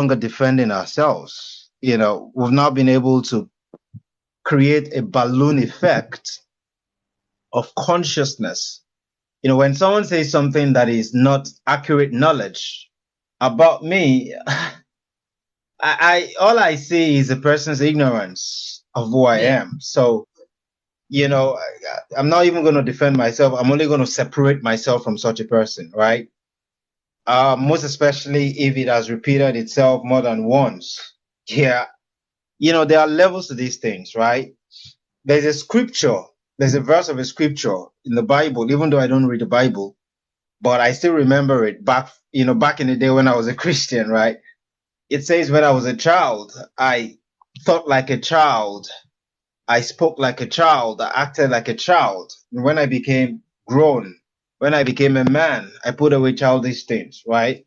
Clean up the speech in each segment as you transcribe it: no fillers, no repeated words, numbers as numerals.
longer defending ourselves. We've now been able to create a balloon effect of consciousness. When someone says something that is not accurate knowledge about me, I all I see is a person's ignorance of who I Yeah. am. So, I'm not even going to defend myself. I'm only going to separate myself from such a person, right? Most especially if it has repeated itself more than once. Yeah. There are levels to these things, right? There's a scripture, there's a verse of a scripture in the Bible, even though I don't read the Bible, but I still remember it back in the day when I was a Christian, right? It says, when I was a child, I thought like a child, I spoke like a child, I acted like a child. And when I became grown, when I became a man, I put away childish things, right?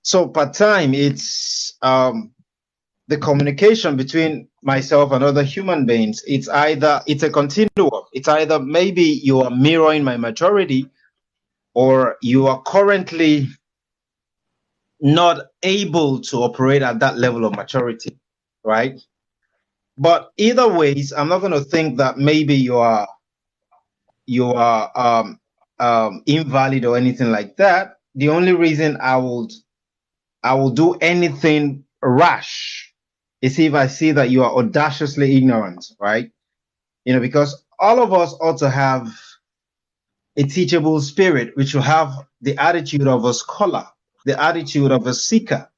So part time, it's the communication between myself and other human beings. It's a continuum. It's either maybe you are mirroring my maturity, or you are currently not able to operate at that level of maturity, right? But either ways, I'm not going to think that maybe you are invalid or anything like that. The only reason I will do anything rash is if I see that you are audaciously ignorant, right? Because all of us ought to have a teachable spirit, which will have the attitude of a scholar, the attitude of a seeker,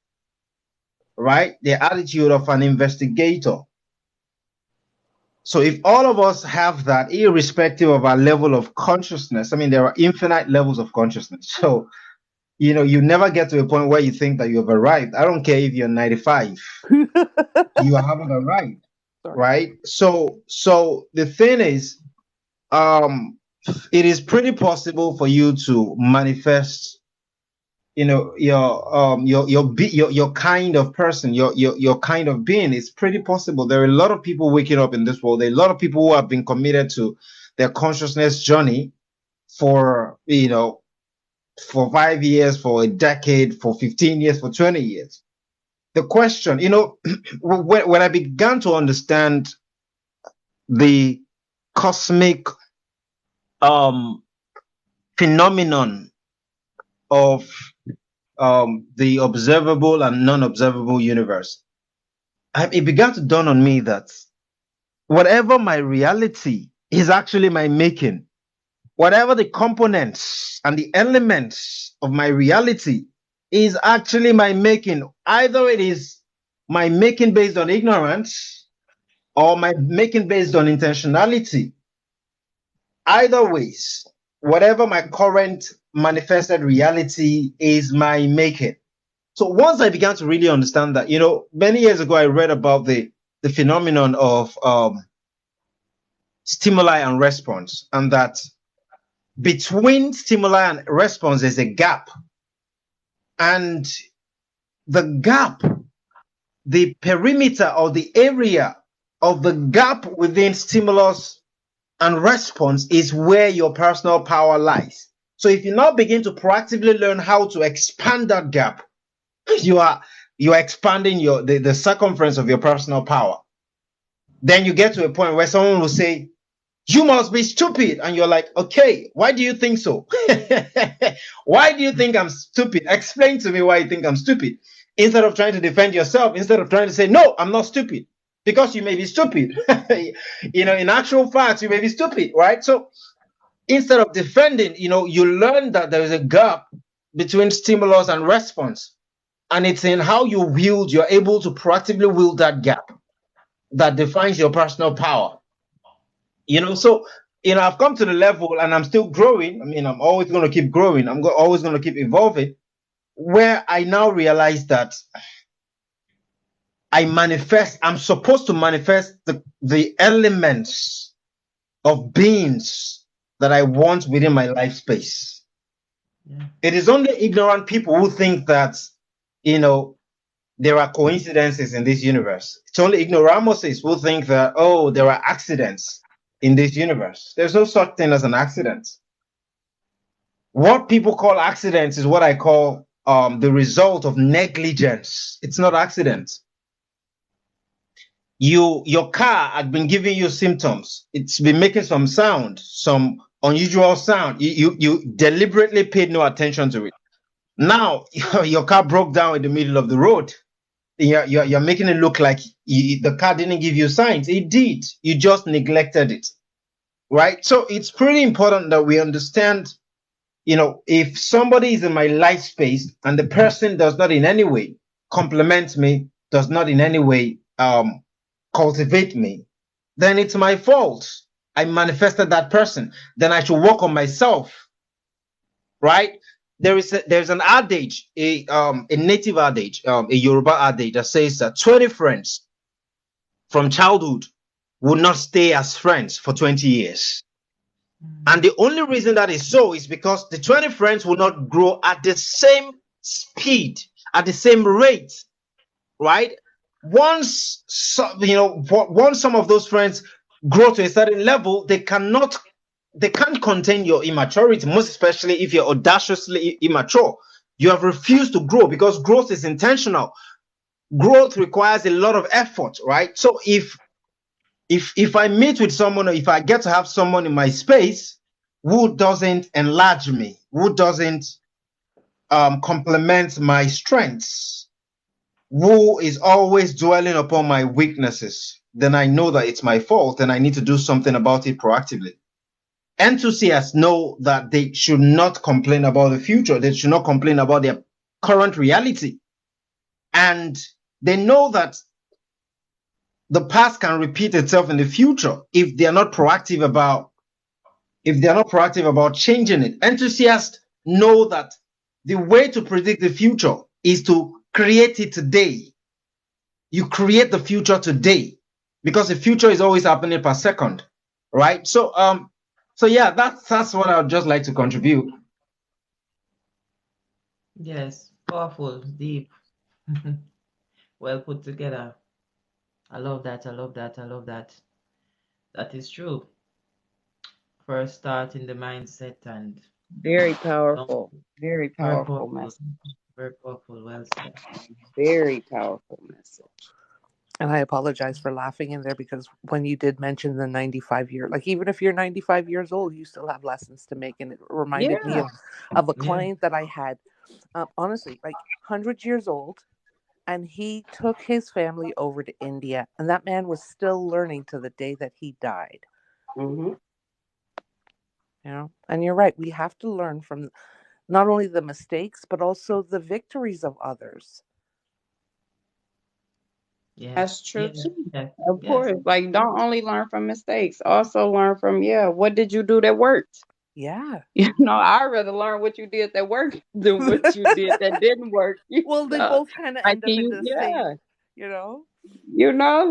right? The attitude of an investigator. So if all of us have that, irrespective of our level of consciousness, I mean, there are infinite levels of consciousness. So, you never get to a point where you think that you have arrived. I don't care if you're 95, you haven't arrived, Sorry. right? So the thing is, it is pretty possible for you to manifest, your kind of person, your kind of being. It's pretty possible. There are a lot of people waking up in this world. There are a lot of people who have been committed to their consciousness journey for, for 5 years, for a decade, for 15 years, for 20 years. The question, when I began to understand the cosmic phenomenon of the observable and non-observable universe, it began to dawn on me that whatever my reality is actually my making. Whatever the components and the elements of my reality is actually my making. Either it is my making based on ignorance or my making based on intentionality. Either ways, whatever my current manifested reality is my making. So once I began to really understand that, many years ago, I read about the phenomenon of stimuli and response, and that between stimuli and response, there's a gap. And the gap, the perimeter or the area of the gap within stimulus and response is where your personal power lies. So if you now begin to proactively learn how to expand that gap, you are expanding the circumference of your personal power. Then you get to a point where someone will say, you must be stupid. And you're like, okay, why do you think so? Why do you think I'm stupid? Explain to me why you think I'm stupid. Instead of trying to defend yourself, instead of trying to say, no, I'm not stupid, because you may be stupid. In actual fact, you may be stupid, right? So instead of defending, you learn that there is a gap between stimulus and response. And it's in how you're able to proactively wield that gap that defines your personal power. So I've come to the level, and I'm still growing. I mean, I'm always going to keep growing. Always going to keep evolving, where I now realize that I'm supposed to manifest the elements of beings that I want within my life space. Yeah. It is only ignorant people who think that, there are coincidences in this universe. It's only ignoramuses who think that, oh, there are accidents in this universe. There's no such thing as an accident. What people call accidents is what I call the result of negligence. It's not accident. Your car had been giving you symptoms. It's been making some sound, some unusual sound. You deliberately paid no attention to it. Now your car broke down in the middle of the road. You're making it look like the car didn't give you signs. It did. You just neglected it, right? So it's pretty important that we understand, if somebody is in my life space and the person does not in any way compliment me, does not in any way cultivate me, then it's my fault. I manifested that person. Then I should work on myself, right? There's an adage, a native adage, a Yoruba adage that says that 20 friends from childhood will not stay as friends for 20 years. And the only reason that is so is because the 20 friends will not grow at the same speed, at the same rate, right? Once some of those friends grow to a certain level, they can't contain your immaturity, most especially if you're audaciously immature. You have refused to grow because growth is intentional. Growth requires a lot of effort, right? So if I meet with someone, or if I get to have someone in my space who doesn't enlarge me, who doesn't complement my strengths, who is always dwelling upon my weaknesses, then I know that it's my fault and I need to do something about it proactively. Enthusiasts know that they should not complain about the future. They should not complain about their current reality. And they know that the past can repeat itself in the future if they're not proactive about changing it. Enthusiasts know that the way to predict the future is to create it today. You create the future today because the future is always happening per second, right? So yeah, that's what I would just like to contribute. Yes, powerful, deep, well put together. I love that. I love that. I love that. That is true. First start in the mindset and Very don't powerful. Very very powerful powerful. message. Very powerful. Well said. Very powerful message. And I apologize for laughing in there because when you did mention the 95 year, like even if you're 95 years old, you still have lessons to make. And it reminded me Yeah. of a Yeah. client that I had, honestly, like 100 years old. And he took his family over to India. And that man was still learning to the day that he died. Hmm. And you're right. We have to learn from not only the mistakes, but also the victories of others. Yes. That's true Yes. too. Yes. Of Yes. course. Like, don't only learn from mistakes, also learn from, yeah, what did you do that worked? Yeah. I'd rather learn what you did that worked than what you did that didn't work. Well, they both kind of Like, end can up in you, the yeah, same, you know?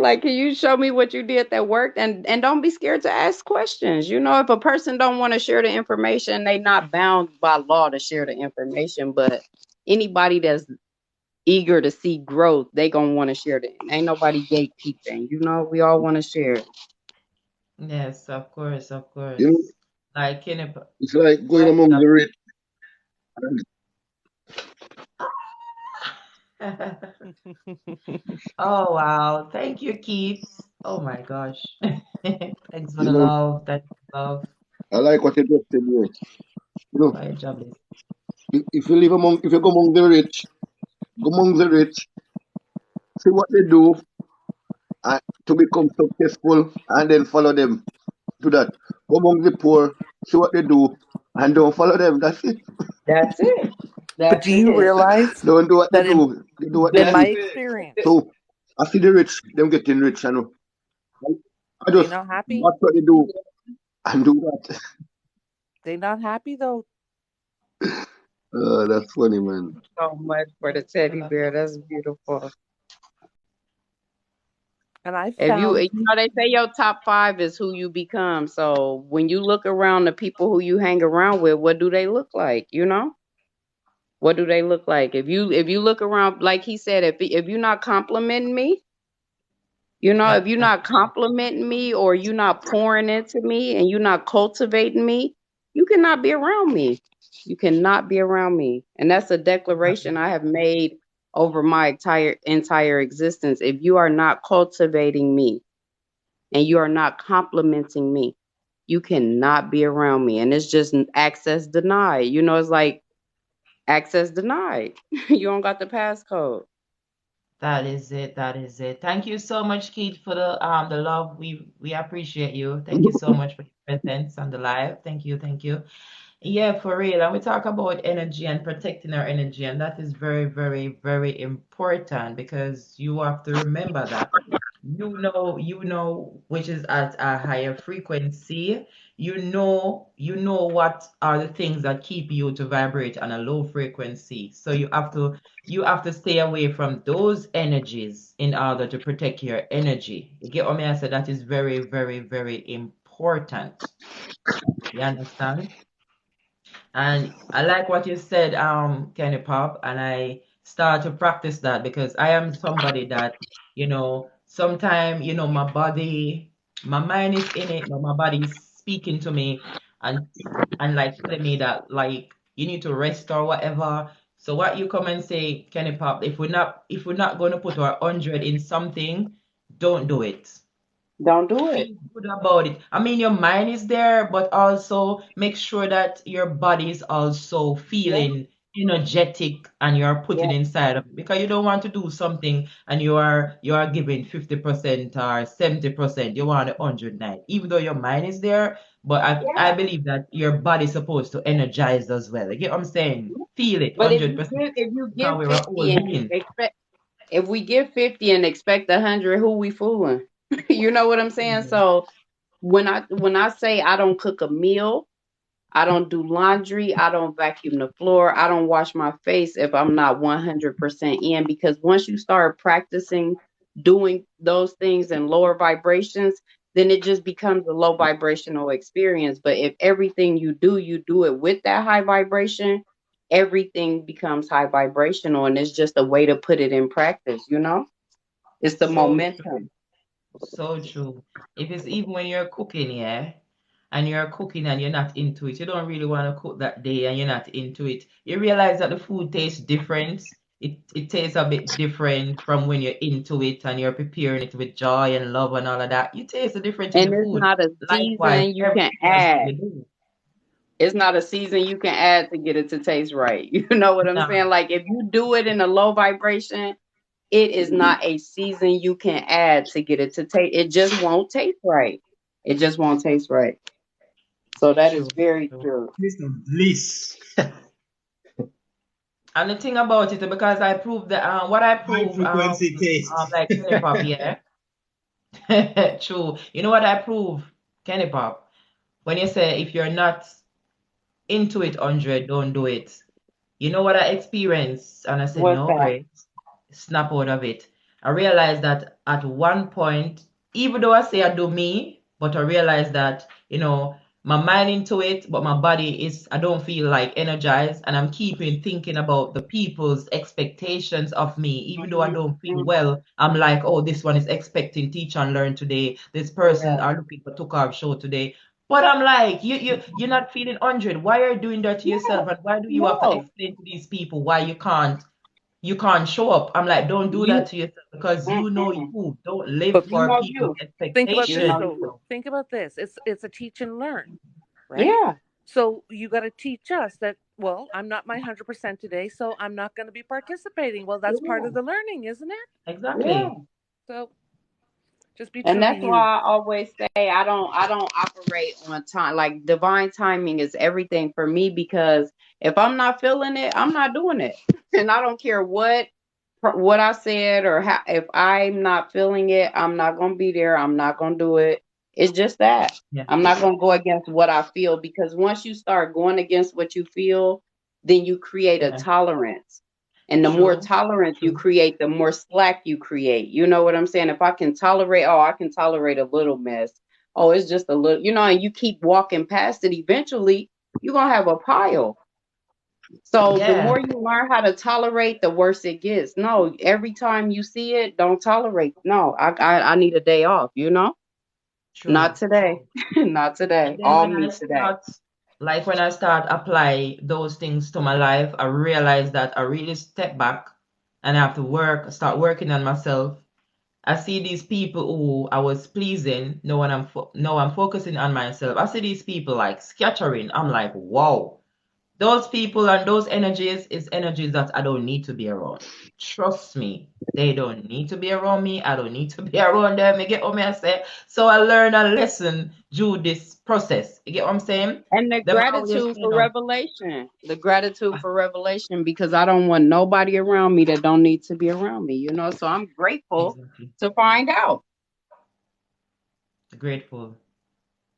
like, can you show me what you did that worked? And don't be scared to ask questions. If a person don't want to share the information, they not bound by law to share the information. But anybody that's eager to see growth, they gonna want to share it. Ain't nobody gatekeeping. We all want to share. Yes. Of course. Of You know, course. Like in a. it's like Go going ahead, among Job. the rich. And Oh wow. Thank you, Keith. Oh my gosh. Thanks for you the know, love. Thanks for the love. I like what you just said here. You know, Go ahead, Jobless. if you go among the rich, go among the rich, see what they do to become successful, and then follow them. Do that. Go among the poor, see what they do, and don't follow them. That's it. That's it. But That's do you it. realize Don't do what they that do. They do what they in my That's see. it. experience, So I see the rich, them getting rich. I know. I they just not happy? watch what they do and do that. They not happy though. That's funny, man. So much for the Thanks for the teddy love. bear. That's beautiful. And I If you, found they say your top five is who you become. So when you look around the people who you hang around with, what do they look like? What do they look like? If you look around, like he said, if you're not complimenting me, That, if you're that, not complimenting me or you're not pouring into me and you're not cultivating me, you cannot be around me. You cannot be around me. And that's a declaration I have made over my entire existence. If you are not cultivating me and you are not complimenting me, you cannot be around me. And it's just access denied. You know, it's like access denied. You don't got the passcode. That is it. That is it. Thank you so much, Keith, for the love. We appreciate you. Thank you so much for your presence on the live. Thank you. Thank you. Yeah, for real. And we talk about energy and protecting our energy, and that is very, very, very important because you have to remember that which is at a higher frequency. You know what are the things that keep you to vibrate on a low frequency. So you have to stay away from those energies in order to protect your energy. You get what I said? That is very, very, very important. You understand? And I like what you said, Kenny Pop, and I start to practice that because I am somebody that, sometimes, my mind is in it, but my body is speaking to me and like telling me that like you need to rest or whatever. So what you come and say, Kenny Pop, if we're not going to put our 100 in something, don't do it. Don't do it. Feel good about it. I mean, your mind is there, but also make sure that your body is also Yeah, feeling energetic and you're putting yeah, inside of it because you don't want to do something and you are giving 50% or 70%. You want 109, even though your mind is there. But I yeah. believe that your body's supposed to energize as well. You get what I'm saying? Feel it But 100% if you give because we're a whole 50 and you being. expect if we give 50 and expect 100, who we fooling? You know what I'm saying? Mhm. So when I say I don't cook a meal, I don't do laundry. I don't vacuum the floor. I don't wash my face if I'm not 100% in. Because once you start practicing doing those things in lower vibrations, then it just becomes a low vibrational experience. But if everything you do it with that high vibration, everything becomes high vibrational. And it's just a way to put it in practice, you know? It's the So true. momentum. So true. If it's even when you're cooking, yeah, and you're cooking and you're not into it, you don't really want to cook that day and you're not into it. You realize that the food tastes different. It tastes a bit different from when you're into it and you're preparing it with joy and love and all of that. You taste the difference in And the it's food. not a Likewise, season you can everything else that add. you do. It's not a season you can add to get it to taste right. You know what I'm saying? Nah, Like if you do it in a low vibration, it is not a season you can add to get it to taste. It just won't taste right. It just won't taste right. So that is true, very true. true. This is bliss. And the thing about it, because I proved that what I High prove, frequency taste. like Kenny Pop, yeah. True. You know what I prove, Kenny Pop? When you say if you're not into it 100, don't do it. You know what I experienced? And I said, What's no, that? Grace, snap out of it. I realized that at one point, even though I say I do me, but I realized that, my mind into it, but my body is, I don't feel like energized. And I'm keeping thinking about the people's expectations of me. Even though I Mhm, don't feel mhm. well, I'm like, oh, this one is expecting teach and learn today. This person Yeah. are looking for took off show today. But I'm like, you're not feeling 100. Why are you doing that to Yeah. yourself? And why do you have to No. explain to these people why you can't show up? I'm like, don't do that You to yourself because you know mm-mm. you. Don't live But You for know people's you. think about You this know expectations. though. you. Think about this. It's a teach and learn, right? Yeah. So you got to teach us that, well, I'm not my 100% today, so I'm not going to be participating. Well, that's part Yeah. of the learning, isn't it? Yeah. Exactly. So just be And true to that's you. why I always say I don't operate on time. Like divine timing is everything for me because if I'm not feeling it, I'm not doing it. And I don't care what I said or how if I'm not feeling it, I'm not going to be there. I'm not going to do it. It's just that. Yeah. I'm not going to go against what I feel because once you start going against what you feel, then you create a Yeah. tolerance. And the more True. tolerance you True. create, the more slack you create. You know what I'm saying? If I can tolerate, oh, I can tolerate a little mess. Oh, it's just a little, and you keep walking past it, eventually you're going to have a pile. So the Yeah. more you learn how to tolerate, the worse it gets. No, every time you see it, don't tolerate. No, I need a day off, True. Not today. True. Not today. And then All when I me today. start like when I start apply those things to my life, I realize that I really step back and I have to start working on myself. I see these people who I was pleasing. No, I'm focusing on myself. I see these people like scattering. I'm like, wow. Those people and those energies is energies that I don't need to be around. Trust me, they don't need to be around me. I don't need to be around them. You get what I say? So I learn a lesson through this process. You get what I'm saying? And the Them always, gratitude for revelation. The gratitude for revelation, because I don't want nobody around me that don't need to be around me, you know. So I'm grateful exactly. to find out. Grateful.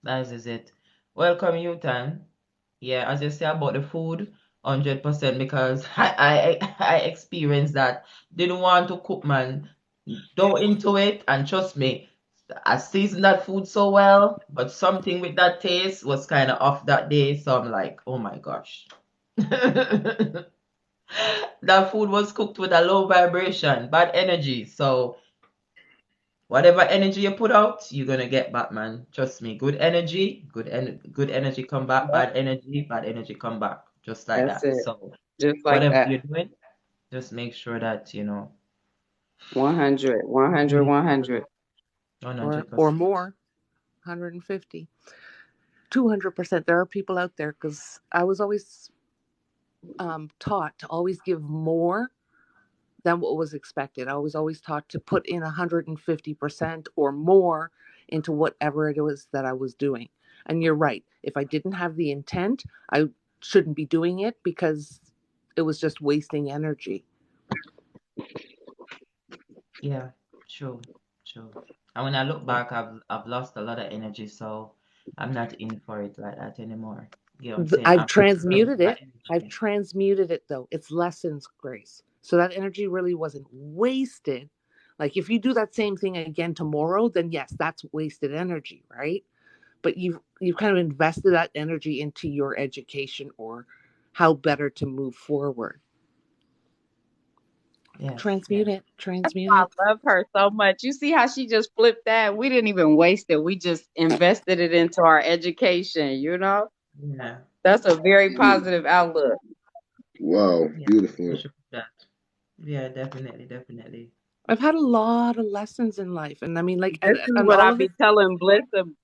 That is it. Welcome, Yutan. Yeah, as you say about the food, 100% because I experienced that. Didn't want to cook, man. Go into it and trust me, I seasoned that food so well, but something with that taste was kind of off that day. So I'm like, oh my gosh. That food was cooked with a low vibration, bad energy. So whatever energy you put out, you're gonna get back, man. Trust me. Good energy come back. Yep, Bad energy come back. Just like that's that. it. So Just like whatever that. you're doing, just make sure that 100, 100, 100. or 100%. more, 150, 200%. There are people out there, because I was always taught to always give more than what was expected. I was always taught to put in 150% or more into whatever it was that I was doing. And you're right. If I didn't have the intent, I shouldn't be doing it, because it was just wasting energy. Yeah, true, true. And when I look back, I've lost a lot of energy, so I'm not in for it like that anymore. You know what I'm saying? I've I'm preserving transmuted that it. I've energy. transmuted it, though. It's lessons, Grace. So that energy really wasn't wasted. Like, if you do that same thing again tomorrow, then yes, that's wasted energy, right? But you've kind of invested that energy into your education, or how better to move forward. Yes, Transmute yes. it. Transmute I it. love her so much. You see how she just flipped that? We didn't even waste it. We just invested it into our education, you know? Yeah, That's a very positive outlook. Wow, yeah. We beautiful. should put that. Yeah, definitely, definitely. I've had a lot of lessons in life, and I mean, like, This and, is and what all I of be it. telling Bliss.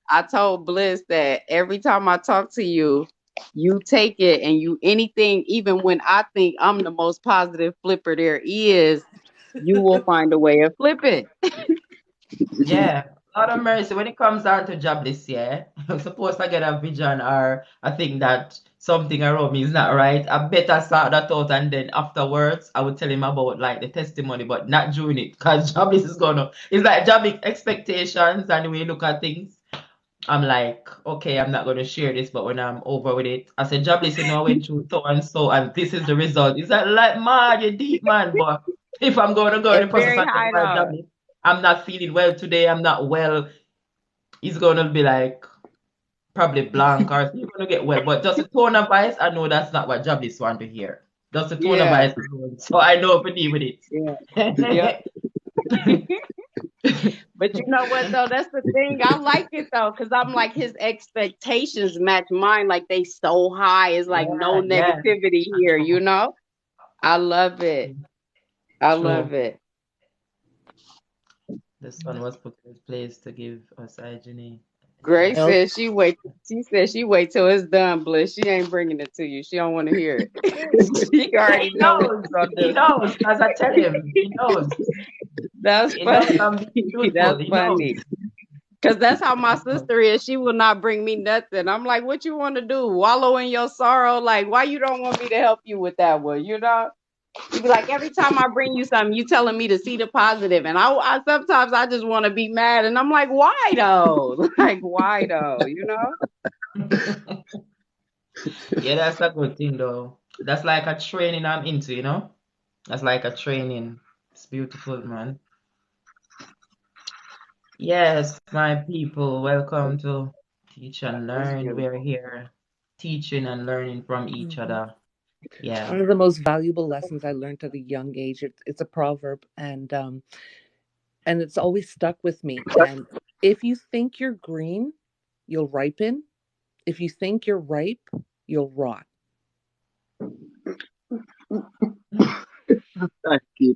I told Bliss that every time I talk to you, you take it and you anything, even when I think I'm the most positive flipper there is, you will find a way of flipping. Yeah, Lord of mercy. When it comes down to job this year, I'm supposed to get a vision or I think that something around me is not right. I better start that out and then afterwards I would tell him about like the testimony, but not doing it because job is gonna. It's like job expectations and the way you look at things. I'm like, okay, I'm not gonna share this, but when I'm over with it, I said, jobless, I went through so and this is the result. Is that like man, you deep man, but if I'm gonna go in the It's process very and tell high my though. jobless, I'm not feeling well today, I'm not well, it's gonna be like probably blank or you're gonna get well. But just the tone of voice, I know that's not what jobless want to hear. Just the tone of Yeah, voice alone. So I know if I deal with yeah, yep. it. But you know what though? That's the thing. I like it though, because I'm like his expectations match mine. Like they so high. It's like no Yeah, yeah. negativity I here. You know. know. I love it. I love True. it. The sun was put in place to give us hygiene. Grace Yes. Also, says she wait. She said she wait till it's done, Bliss. She ain't bringing it to you. She don't want to hear it. She Yeah, already know what she's gonna he do. knows, as I tell him, he knows. That's He knows funny. I'm being truthful. That's He knows. funny. Cause that's how my sister is. She will not bring me nothing. I'm like, what you want to do? Wallow in your sorrow? Like, why you don't want me to help you with that one? You know? You be like, every time I bring you something, you telling me to see the positive, and I sometimes I just want to be mad, and I'm like, why though? Like, why though? You know? Yeah, that's a good thing though. That's like a training I'm into. That's like a training. It's beautiful, man. Yes, my people, welcome to Teach and That's Learn. We're beautiful. here teaching and learning from each mhm. other. Yeah. One of the most valuable lessons I learned at a young age. It's a proverb, and it's always stuck with me. And if you think you're green, you'll ripen. If you think you're ripe, you'll rot. Thank you.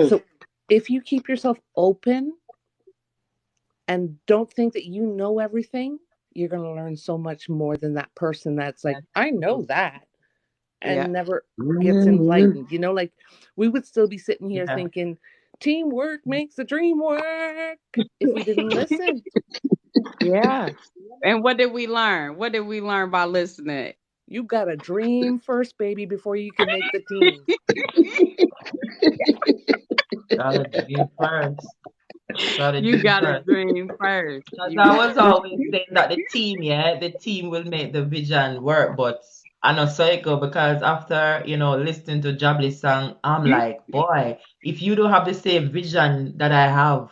So if you keep yourself open and don't think that you know everything, you're going to learn so much more than that person that's like, That's I know true. that, Yeah. and never gets enlightened. You know, like we would still be sitting here Yeah. thinking, teamwork makes the dream work if we didn't listen. Yeah. And what did we learn? What did we learn by listening? You got to dream first, baby, before you can make the team. Gotta dream first. Gotta You dream gotta first. dream first. Because You I was always saying that the team will make the vision work, but I know so it go because after, listening to Jably's song, I'm like, boy, if you don't have the same vision that I have,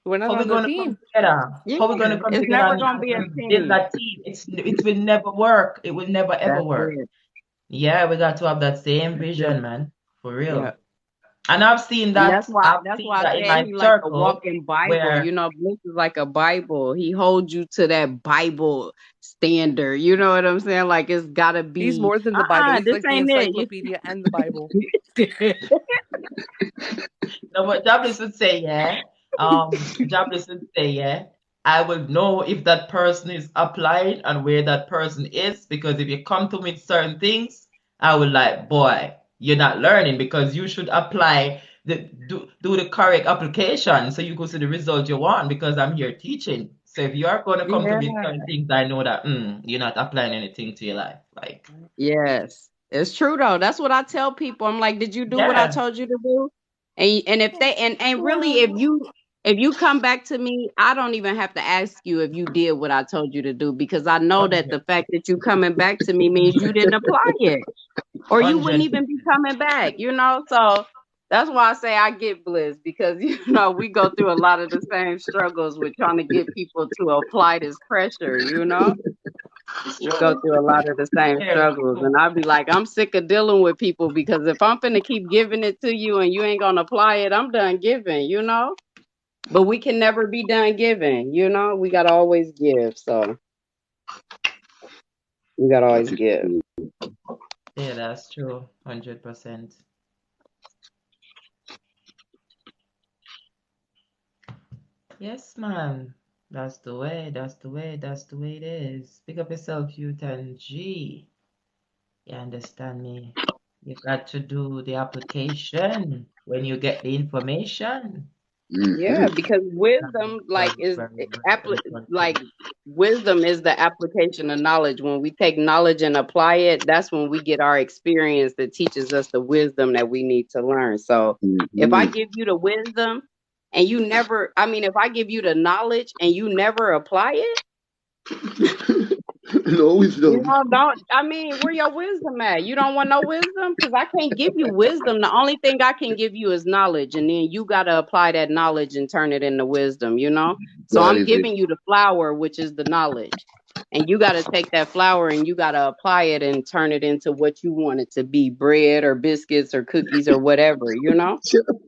We're not how we on the gonna come team. together? yeah, How we gonna come it's together never and, gonna be a and build team. that team? It will never work. It will never ever That's work. it. Yeah, we got to have that same That's it. vision, man. For Yeah. real. And I've seen And that. I've that's seen why I that in said my he like a circle walking Bible. where You know, Bliss is like a Bible. He holds you to that Bible standard. You know what I'm saying? Like it's gotta He's be more than the Bible. He's this like the ain't it. encyclopedia and the Bible. no, but Jobless would say, yeah. Jobless would say, yeah. I will know if that person is applying and where that person is because if you come to me with certain things, I will like, boy, you're not learning because you should apply do the correct application so you go see the result you want because I'm here teaching. So if you are going to come to Yeah. me with certain things, I know that you're not applying anything to your life. Like, Yes. It's true though. That's what I tell people. I'm like, did you do what I yeah, told you to do? And if they and really if you come back to me, I don't even have to ask you if you did what I told you to do because I know that 100, the fact that you coming back to me means you didn't apply it. Or you wouldn't 100. even be coming back, you know? So that's why I say I get Bliss because we go through a lot of the same struggles with trying to get people to apply this pressure, you know? It's We go true. through a lot of the same Very struggles. true. And I'd be like, I'm sick of dealing with people because if I'm finna keep giving it to you and you ain't gonna apply it, I'm done giving, you know? But we can never be done giving, you know? We gotta always give. So we gotta always give. Yeah, that's true. 100%. Yes, man. That's the way. That's the way. That's the way it is. Pick up yourself, youth and G. You understand me? You got to do the application when you get the information. Yeah, because Very, wisdom like very, is very, very like important. wisdom is the application of knowledge. When we take knowledge and apply it, that's when we get our experience that teaches us the wisdom that we need to learn. So if I give you the wisdom and you never, I mean, if I give you the knowledge and you never apply it, No wisdom. don't, I mean, where your wisdom at? You don't want no wisdom? Because I can't give you wisdom. The only thing I can give you is knowledge. And then you got to apply that knowledge and turn it into wisdom, you know? So That I'm is it. giving you the flower, which is the knowledge. And you got to take that flour and you got to apply it and turn it into what you want it to be, bread or biscuits or cookies or whatever, you know?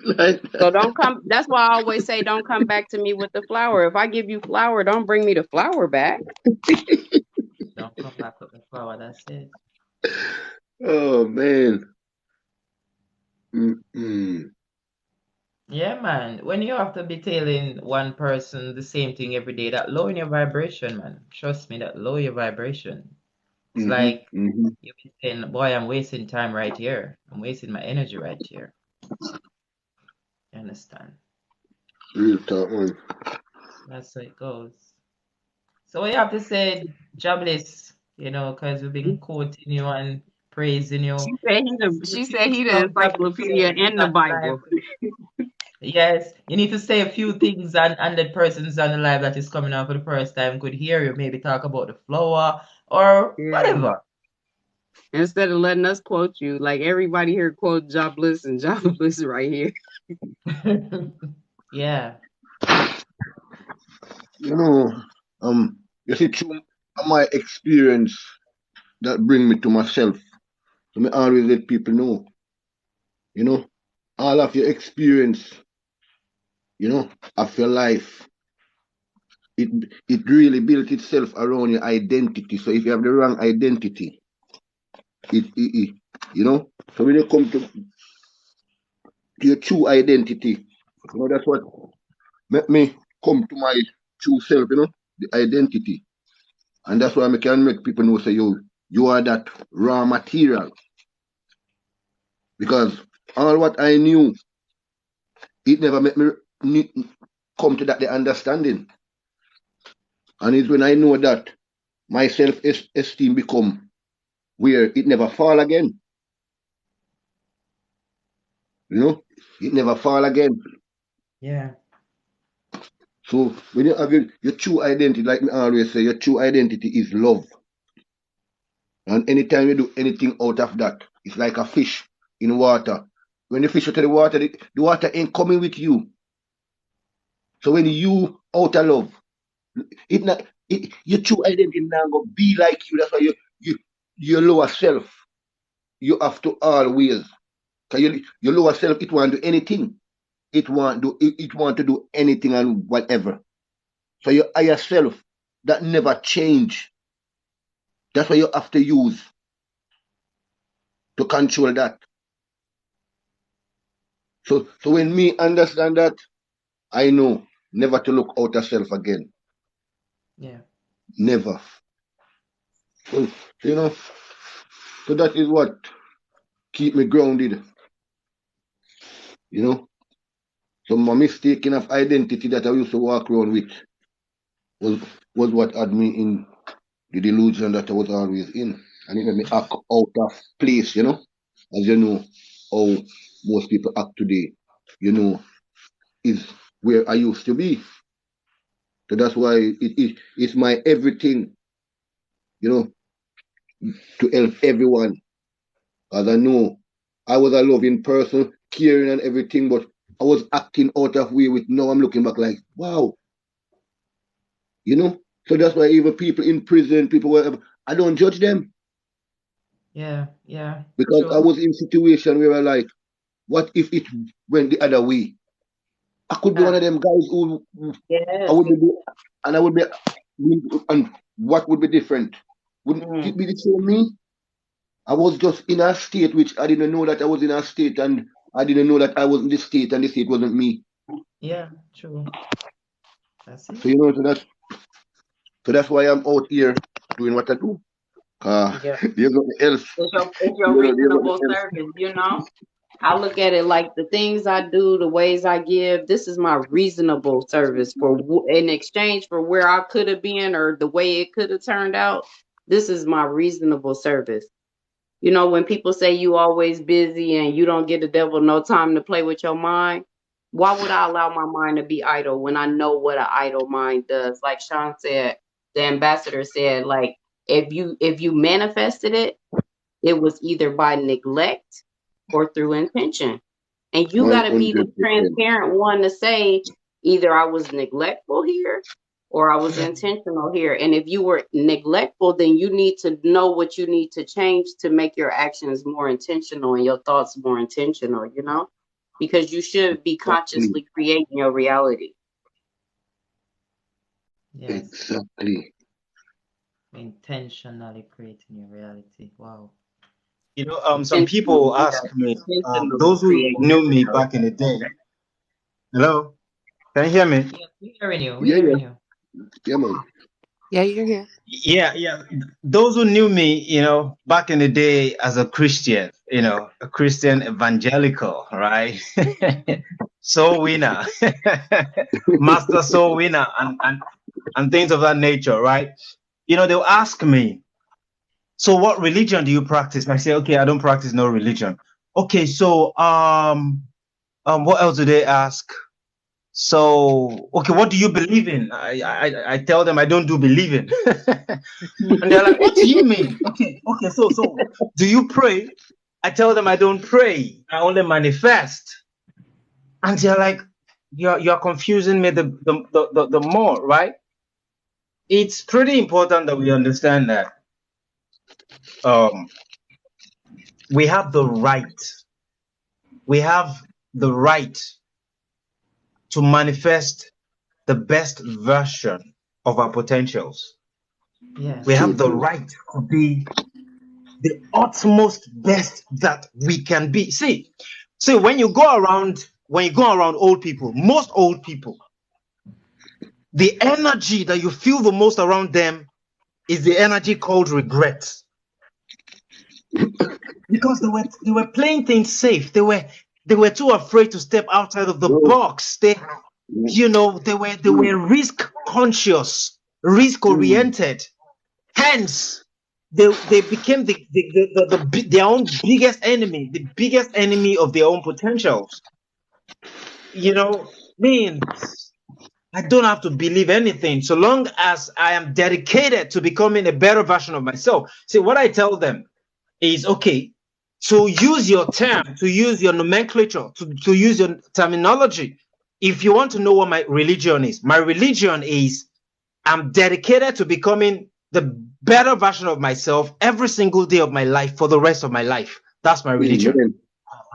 Like So that. don't come. That's why I always say, don't come back to me with the flour. If I give you flour, don't bring me the flour back. Don't come back with the power. That's it. Oh man. Mm-mm. Yeah, man. When you have to be telling one person the same thing every day, that lower your vibration, man. Trust me, that lower your vibration. It's Mhm. like Mhm. you've been saying, boy, I'm wasting time right here. I'm wasting my energy right here. You understand? Real talk, man. That's how it goes. So we have to say, jobless, because we've been quoting you and praising you. You She said need to he the stop encyclopedia jobless and the on the live. Bible. Yes, you need to say a few things and the persons on the live that is coming on for the first time could hear you. Maybe talk about the flower or Yeah. whatever. Instead of letting us quote you, like everybody here quote jobless and jobless right here. Yeah. You know, you see, through my experience that bring me to myself. So me always let people know, you know, all of your experience, of your life, it really built itself around your identity. So if you have the wrong identity, it you know. So when you come to your true identity, you know, that's what make me come to my true self. You know, the identity, and that's why I can make people know say you are that raw material because all what I knew, it never made me come to that the understanding. And it's when I know that my self-esteem become where it never fall again. You know, it never fall again. Yeah. So when you have your true identity, like me always say, your true identity is love. And anytime you do anything out of that, it's like a fish in water. When the fish out of the water, the water ain't coming with you. So when you out of love, it not your true identity now go be like you. That's why you your lower self. You have to always, cause your lower self it want to do anything. It want to do anything and whatever. So your higher self that never change. That's what you have to use to control that. So when me understand that, I know never to look out of self again. Yeah. Never. So you know, so that is what keep me grounded. You know. So my mistaking of identity that I used to walk around with was was what had me in the delusion that I was always in. And it made me act out of place, you know. As you know, how most people act today, you know, is where I used to be. So that's why it's my everything, you know, to help everyone. As I know, I was a loving person, caring and everything, but I was acting out of way with now I'm looking back like, wow, you know. So that's why even people in prison, people whatever, I don't judge them Yeah. Yeah. because I True. was in situation where I like, what if it went the other way? I could be one Ah, of them guys who I yes. would be, and I would be, and what would be different? Wouldn't Mm. it be the same me? I was just in a state which I didn't know that I was in a state, and I didn't know that I was in this state, and the state wasn't me. Yeah. True. That's it. So you know, so that's why I'm out here doing what I do. Yeah. There's nothing else. It's your There's nothing reasonable else. service, you know? I look at it like the things I do, the ways I give, this is my reasonable service for in exchange for where I could have been or the way it could have turned out. This is my reasonable service. You know, when people say you always busy and you don't get the devil no time to play with your mind, why would I allow my mind to be idle when I know what an idle mind does? Like Sean said, the ambassador said, like if you manifested it, it was either by neglect or through intention. And you got to be the 100%. transparent one to say either I was neglectful here or I was intentional here. And if you were neglectful, then you need to know what you need to change to make your actions more intentional and your thoughts more intentional, you know? Because you should be Exactly. consciously creating your reality. Yes. Exactly. Intentionally creating your reality. Wow. You know, some Intentionally, people yeah. ask me, Intentionally those who creating knew your me reality. back in the day. Hello, can you hear me? Yes, we're hearing you. We're Yeah, yeah, hearing you. yeah, man. Yeah, you're here. Yeah, yeah. Those who knew me, back in the day as a Christian, a Christian evangelical, right? Soul winner, master soul winner, and things of that nature, right? They'll ask me, so what religion do you practice? And I say, okay, I don't practice no religion. Okay, so what else do they ask? So, okay, what do you believe in? I tell them I don't do believing. And they're like, what do you mean? Okay, so do you pray? I tell them I don't pray. I only manifest. And they're like, you're confusing me the more, right? It's pretty important that we understand that um we have the right, we have the right to manifest the best version of our potentials. Yes. We So have the true. right to be the utmost best that we can be. See, when you go around old people, most old people, the energy that you feel the most around them is the energy called regret. Because they were playing things safe. They were too afraid to step outside of the Bro. box. They were risk conscious, risk Mm. oriented. Hence, they became their own biggest enemy, the biggest enemy of their own potentials. Means I don't have to believe anything so long as I am dedicated to becoming a better version of myself. See, what I tell them is okay, to use your term, to use your nomenclature, to use your terminology. If you want to know what my religion is I'm dedicated to becoming the better version of myself every single day of my life for the rest of my life. That's my religion. Amen.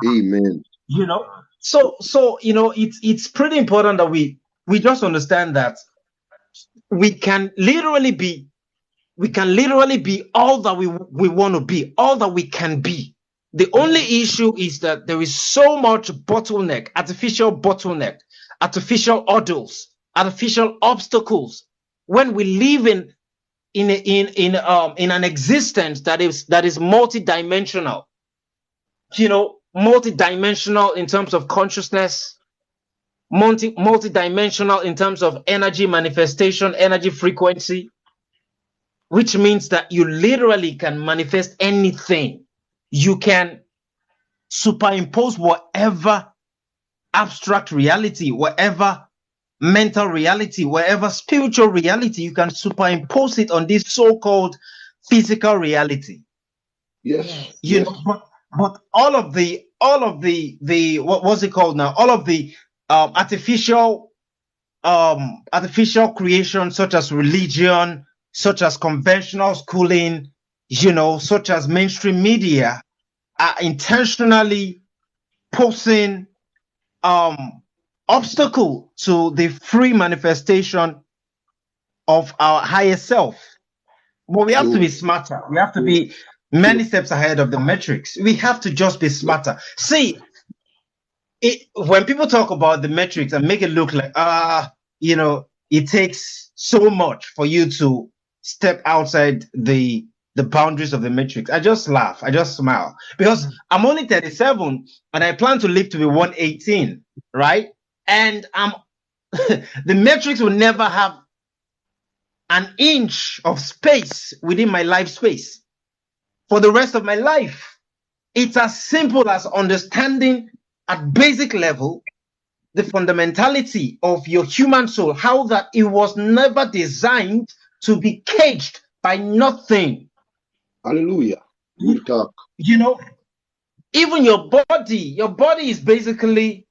Amen. You know, so it's pretty important that we just understand that we can literally be all that we want to be, all that we can be. The only issue is that there is so much artificial bottleneck, artificial hurdles, artificial obstacles when we live in an existence that is multidimensional. Multidimensional in terms of consciousness, multidimensional in terms of energy manifestation, energy frequency, which means that you literally can manifest anything. You can superimpose whatever abstract reality, whatever mental reality, whatever spiritual reality, you can superimpose it on this so-called physical reality. Yes. Yes. Yes. But all of the what was it called now? All of the artificial creation, such as religion, such as conventional schooling, such as mainstream media, are intentionally posing obstacle to the free manifestation of our higher self. But we have to True. be smarter. We have to be many steps ahead of the metrics. We have to just be smarter. See, when people talk about the metrics and make it look like it takes so much for you to step outside the boundaries of the metrics. I just laugh. I just smile because I'm only 37 and I plan to live to be 118, right? And the metrics will never have an inch of space within my life space for the rest of my life. It's as simple as understanding at basic level the fundamentality of your human soul, how that it was never designed to be caged by nothing. Hallelujah. Good talk. You know, even your body is basically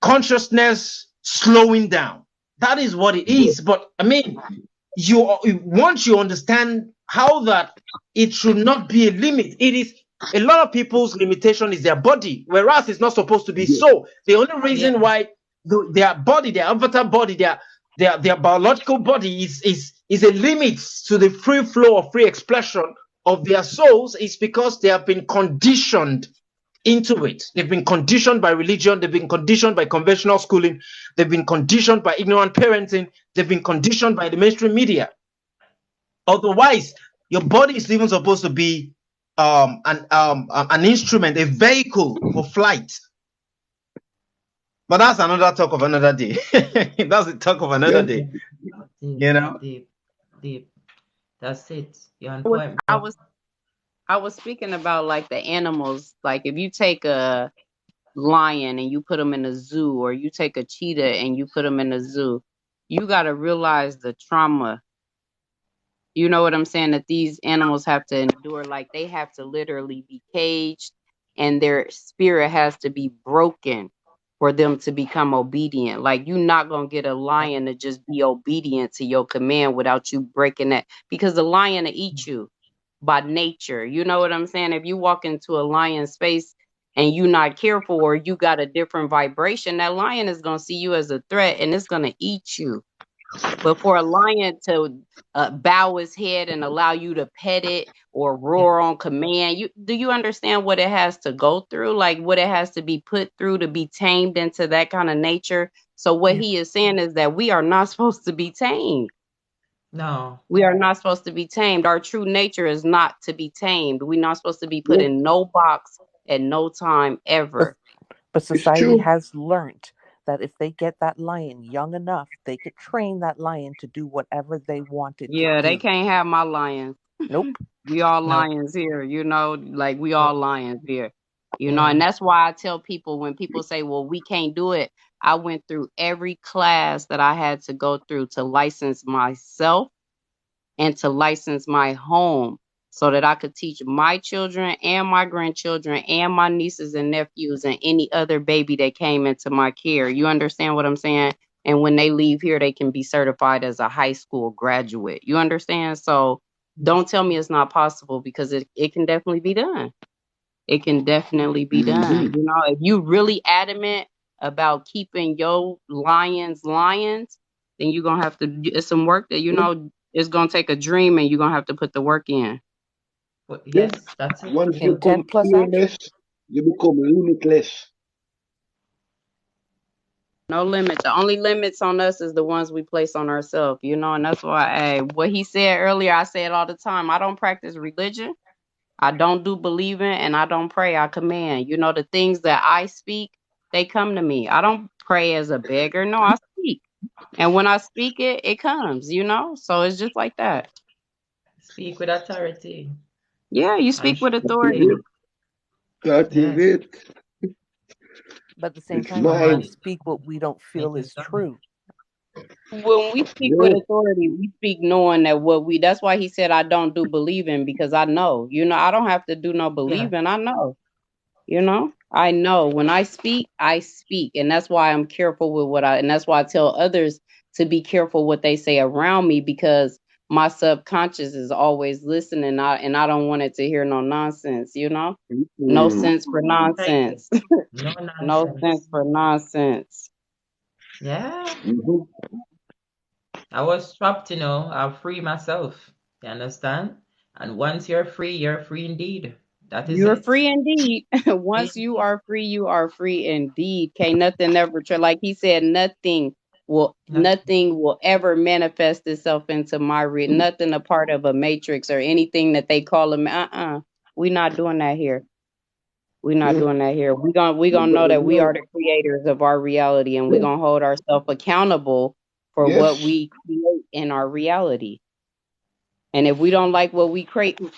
consciousness slowing down. That is what it Yes. is. But I mean, once you understand how that it should not be a limit, it is a lot of people's limitation is their body, whereas it's not supposed to be Yes. so. The only reason Yes. why their body, their avatar body, their biological body is a limit to the free flow of free expression of their souls is because they have been conditioned into it. They've been conditioned by religion, they've been conditioned by conventional schooling, they've been conditioned by ignorant parenting, they've been conditioned by the mainstream media. Otherwise, your body is even supposed to be an instrument, a vehicle for flight. But that's another talk of another day. That's the talk of another Yes. day. Deep, You know? deep, deep. That's it. You're on I was point, I bro. was I was speaking about like the animals. Like if you take a lion and you put them in a zoo, or you take a cheetah and you put them in a zoo, you got to realize the trauma. You know what I'm saying? That these animals have to endure. Like they have to literally be caged, and their spirit has to be broken for them to become obedient. Like you're not gonna get a lion to just be obedient to your command without you breaking that, because the lion will eat you by nature. You know what I'm saying? If you walk into a lion space and you're not careful, or you got a different vibration, that lion is gonna see you as a threat and it's gonna eat you. But for a lion to bow his head and allow you to pet it or Yeah. roar on command, you understand what it has to go through, like what it has to be put through to be tamed into that kind of nature? So what Yeah. he is saying is that we are not supposed to be tamed. No. We are not supposed to be tamed. Our true nature is not to be tamed. We're not supposed to be put Yes, in no box at no time But ever. but it's society true. has learned that if they get that lion young enough, they could train that lion to do whatever they want it to Yeah, they do. can't have my lions. Nope. We all No. lions here, like we No. all lions here. And Yeah. that's why I tell people when people say, well, we can't do it. I went through every class that I had to go through to license myself and to license my home so that I could teach my children and my grandchildren and my nieces and nephews and any other baby that came into my care. You understand what I'm saying? And when they leave here, they can be certified as a high school graduate. You understand? So don't tell me it's not possible because it can definitely be done. It can definitely be done. Mm-hmm. If you really adamant about keeping your lions, then you're gonna have to. It's some work that it's gonna take a dream, and you're gonna have to put the work in. But Yes. yes, that's it. Once you become Intent plus action. fearless, you become limitless. No limit. The only limits on us is the ones we place on ourselves. And that's why, hey, what he said earlier, I say it all the time. I don't practice religion. I don't do believing, and I don't pray. I command. The things that I speak, they come to me. I don't pray as a beggar. No, I speak. And when I speak it, it comes. So it's just like that. Speak with authority Yeah, you and speak with That is authority. it. That is yes, it. But at the same It's time, we can't mine. command. speak what we don't It feel is is done. true. When we speak with Yes. authority, we speak knowing that that's why he said, I don't do believing because I know. I don't have to do no Yeah. believing. I know. I know when I speak. And that's why I'm careful with and that's why I tell others to be careful what they say around me because my subconscious is always listening. And I don't want it to hear no nonsense. No Mm-hmm. sense for Right. nonsense. No No sense nonsense. for nonsense. Yeah. Mm-hmm. I was trapped, I'll free myself. You understand? And once you're free indeed. That is You're it. free indeed. Once you Indeed. are free, you are free indeed. Can't nothing ever like he said, Not nothing will ever manifest itself into my nothing a part of a matrix or anything that they call them. We not doing that here. We not Yeah. doing that here. We gonna know Nobody that we know. are the creators of our reality and we're Yeah. gonna hold ourselves accountable for what Yes. we create in our reality. And if we don't like what we create